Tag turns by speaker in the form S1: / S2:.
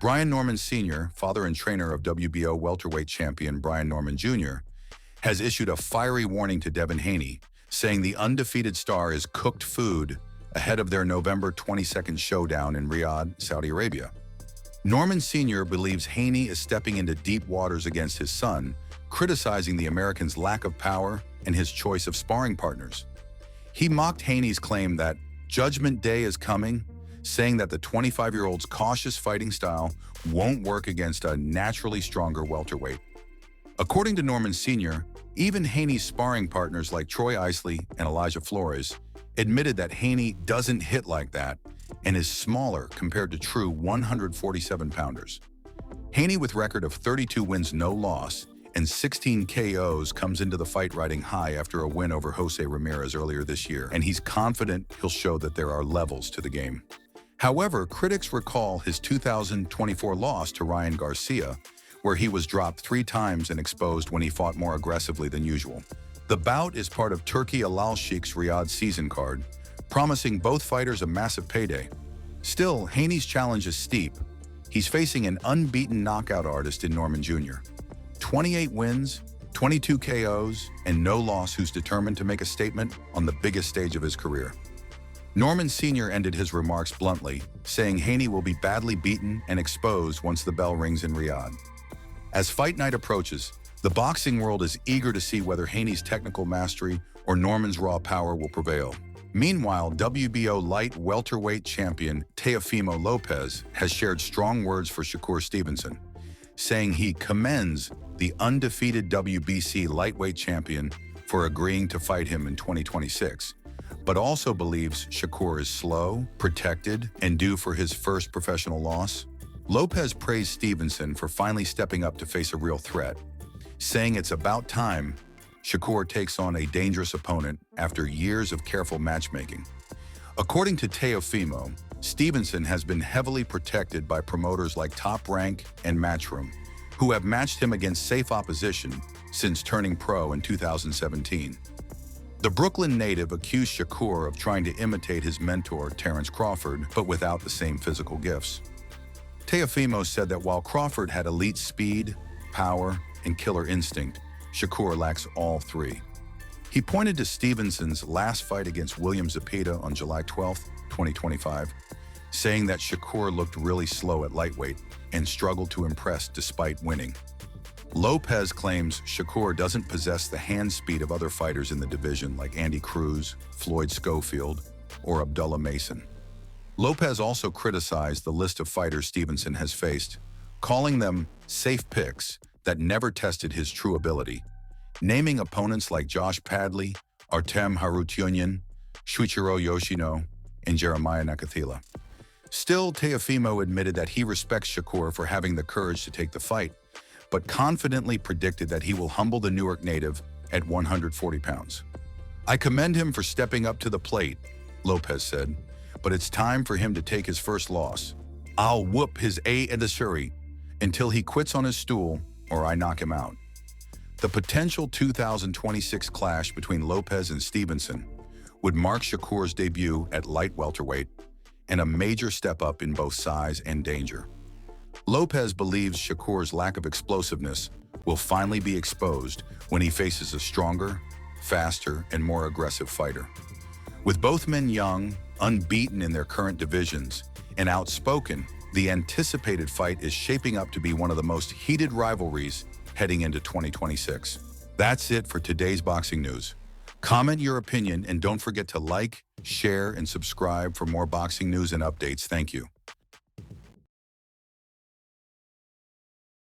S1: Brian Norman Sr., father and trainer of WBO welterweight champion Brian Norman Jr., has issued a fiery warning to Devin Haney, saying the undefeated star is cooked food ahead of their November 22nd showdown in Riyadh, Saudi Arabia. Norman Sr. believes Haney is stepping into deep waters against his son, criticizing the American's lack of power and his choice of sparring partners. He mocked Haney's claim that Judgment Day is coming, saying that the 25-year-old's cautious fighting style won't work against a naturally stronger welterweight. According to Norman Sr., even Haney's sparring partners like Troy Isley and Elijah Flores admitted that Haney doesn't hit like that and is smaller compared to true 147-pounders. Haney, with record of 32 wins, no loss, and 16 KOs, comes into the fight riding high after a win over Jose Ramirez earlier this year, and he's confident he'll show that there are levels to the game. However, critics recall his 2024 loss to Ryan Garcia, where he was dropped 3 times and exposed when he fought more aggressively than usual. The bout is part of Turki Al Sheikh's Riyadh season card, promising both fighters a massive payday. Still, Haney's challenge is steep. He's facing an unbeaten knockout artist in Norman Jr. 28 wins, 22 KOs, and no loss, who's determined to make a statement on the biggest stage of his career. Norman Sr. ended his remarks bluntly, saying Haney will be badly beaten and exposed once the bell rings in Riyadh. As fight night approaches, the boxing world is eager to see whether Haney's technical mastery or Norman's raw power will prevail. Meanwhile, WBO light welterweight champion Teofimo Lopez has shared strong words for Shakur Stevenson, saying he commends the undefeated WBC lightweight champion for agreeing to fight him in 2026, but also believes Shakur is slow, protected, and due for his first professional loss. Lopez praised Stevenson for finally stepping up to face a real threat, saying it's about time Shakur takes on a dangerous opponent after years of careful matchmaking. According to Teofimo, Stevenson has been heavily protected by promoters like Top Rank and Matchroom, who have matched him against safe opposition since turning pro in 2017. The Brooklyn native accused Shakur of trying to imitate his mentor, Terrence Crawford, but without the same physical gifts. Teofimo said that while Crawford had elite speed, power, and killer instinct, Shakur lacks all 3. He pointed to Stevenson's last fight against William Zepeda on July 12, 2025, saying that Shakur looked really slow at lightweight and struggled to impress despite winning. Lopez claims Shakur doesn't possess the hand speed of other fighters in the division like Andy Cruz, Floyd Schofield, or Abdullah Mason. Lopez also criticized the list of fighters Stevenson has faced, calling them safe picks that never tested his true ability, naming opponents like Josh Padley, Artem Harutyunyan, Shuichiro Yoshino, and Jeremiah Nakathila. Still, Teofimo admitted that he respects Shakur for having the courage to take the fight, but confidently predicted that he will humble the Newark native at 140 pounds. "I commend him for stepping up to the plate," Lopez said, "but it's time for him to take his first loss. I'll whoop his A and the Surrey until he quits on his stool or I knock him out." The potential 2026 clash between Lopez and Stevenson would mark Shakur's debut at light welterweight and a major step up in both size and danger. Lopez believes Shakur's lack of explosiveness will finally be exposed when he faces a stronger, faster, and more aggressive fighter. With both men young, unbeaten in their current divisions, and outspoken, the anticipated fight is shaping up to be one of the most heated rivalries heading into 2026. That's it for today's boxing news. Comment your opinion and don't forget to like, share, and subscribe for more boxing news and updates. Thank you.